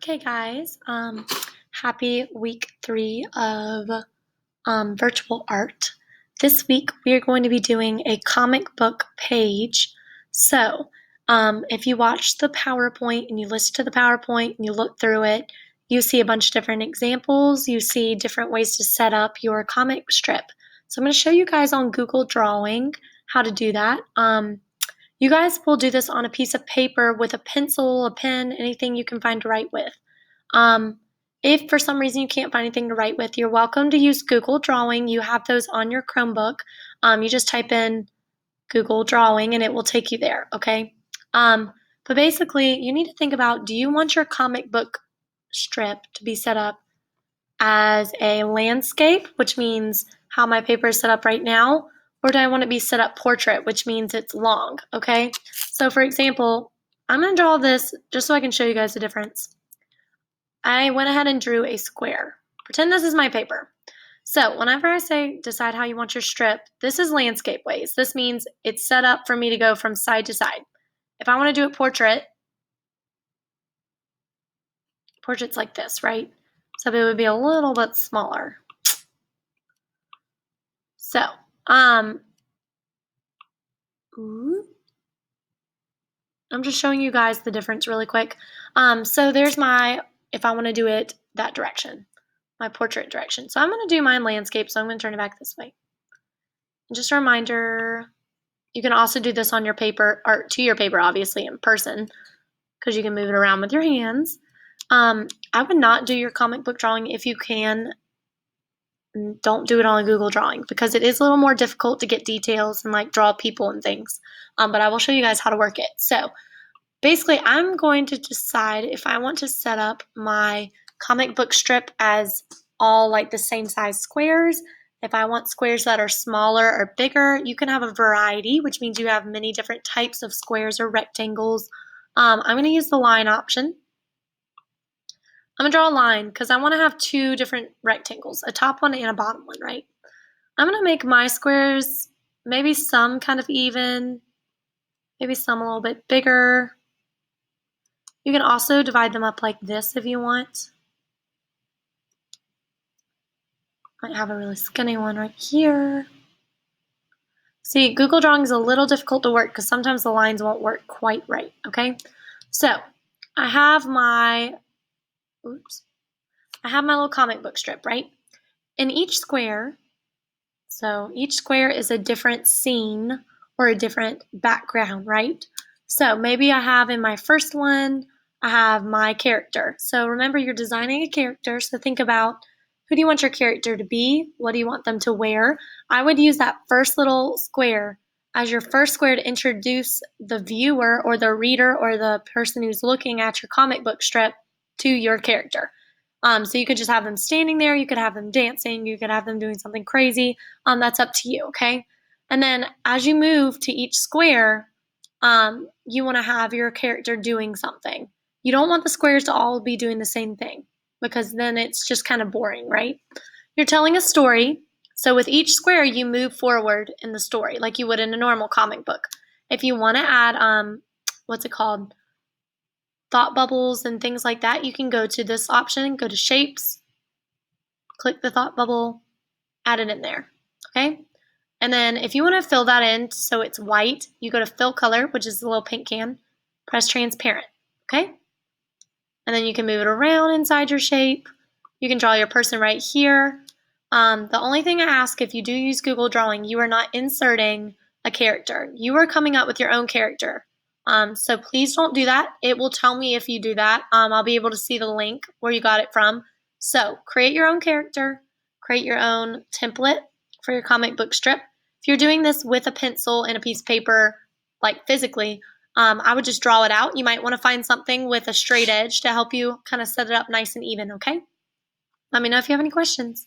Okay, guys. Happy week 3 of virtual art. This week we are going to be doing a comic book page. So, if you watch the PowerPoint and you listen to the PowerPoint and you look through it, you see a bunch of different examples. You see different ways to set up your comic strip. So I'm going to show you guys on Google Drawing how to do that. You guys will do this on a piece of paper with a pencil, a pen, anything you can find to write with. If for some reason you can't find anything to write with, you're welcome to use Google Drawing. You have those on your Chromebook. You just type in Google Drawing and it will take you there, okay? But basically, you need to think about, do you want your comic book strip to be set up as a landscape, which means how my paper is set up right now, or do I want it to be set up portrait, which means it's long, okay? So for example, I'm going to draw this just so I can show you guys the difference. I went ahead and drew a square. Pretend this is my paper. So whenever I say decide how you want your strip, this is landscape ways. This means it's set up for me to go from side to side. If I want to do it portrait's like this, right? So it would be a little bit smaller. So, I'm just showing you guys the difference really quick. So there's my, if I want to do it that direction, my portrait direction. So I'm going to do mine landscape, so I'm going to turn it back this way. And just a reminder, you can also do this on your paper, or to your paper, obviously, in person, because you can move it around with your hands. I would not do your comic book drawing if you can. Don't do it on a Google Drawing because it is a little more difficult to get details and like draw people and things. But I will show you guys how to work it. So basically, I'm going to decide if I want to set up my comic book strip as all like the same size squares. If I want squares that are smaller or bigger, you can have a variety, which means you have many different types of squares or rectangles. I'm going to use the line option. I'm going to draw a line because I want to have two different rectangles, a top one and a bottom one, right? I'm going to make my squares maybe some kind of even, maybe some a little bit bigger. You can also divide them up like this if you want. Might have a really skinny one right here. See, Google Drawing is a little difficult to work because sometimes the lines won't work quite right, okay? So, I have my little comic book strip, right? In each square, so each square is a different scene or a different background, right? So maybe I have in my first one, I have my character. So remember, you're designing a character, so think about who do you want your character to be? What do you want them to wear? I would use that first little square as your first square to introduce the viewer or the reader or the person who's looking at your comic book strip to your character. So you could just have them standing there, you could have them dancing, you could have them doing something crazy. That's up to you, okay? And then as you move to each square, you want to have your character doing something. You don't want the squares to all be doing the same thing because then it's just kind of boring, right? You're telling a story, so with each square you move forward in the story like you would in a normal comic book. If you want to add, what's it called? Thought bubbles and things like that, you can go to this option, go to shapes, click the thought bubble, add it in there, okay? And then if you want to fill that in so it's white, you go to fill color, which is the little pink can, press transparent, okay? And then you can move it around inside your shape. You can draw your person right here. The only thing I ask, if you do use Google Drawing, you are not inserting a character. You are coming up with your own character. So please don't do that. It will tell me if you do that. I'll be able to see the link where you got it from. So create your own character, create your own template for your comic book strip. If you're doing this with a pencil and a piece of paper, like physically, I would just draw it out. You might want to find something with a straight edge to help you kind of set it up nice and even, okay? Let me know if you have any questions.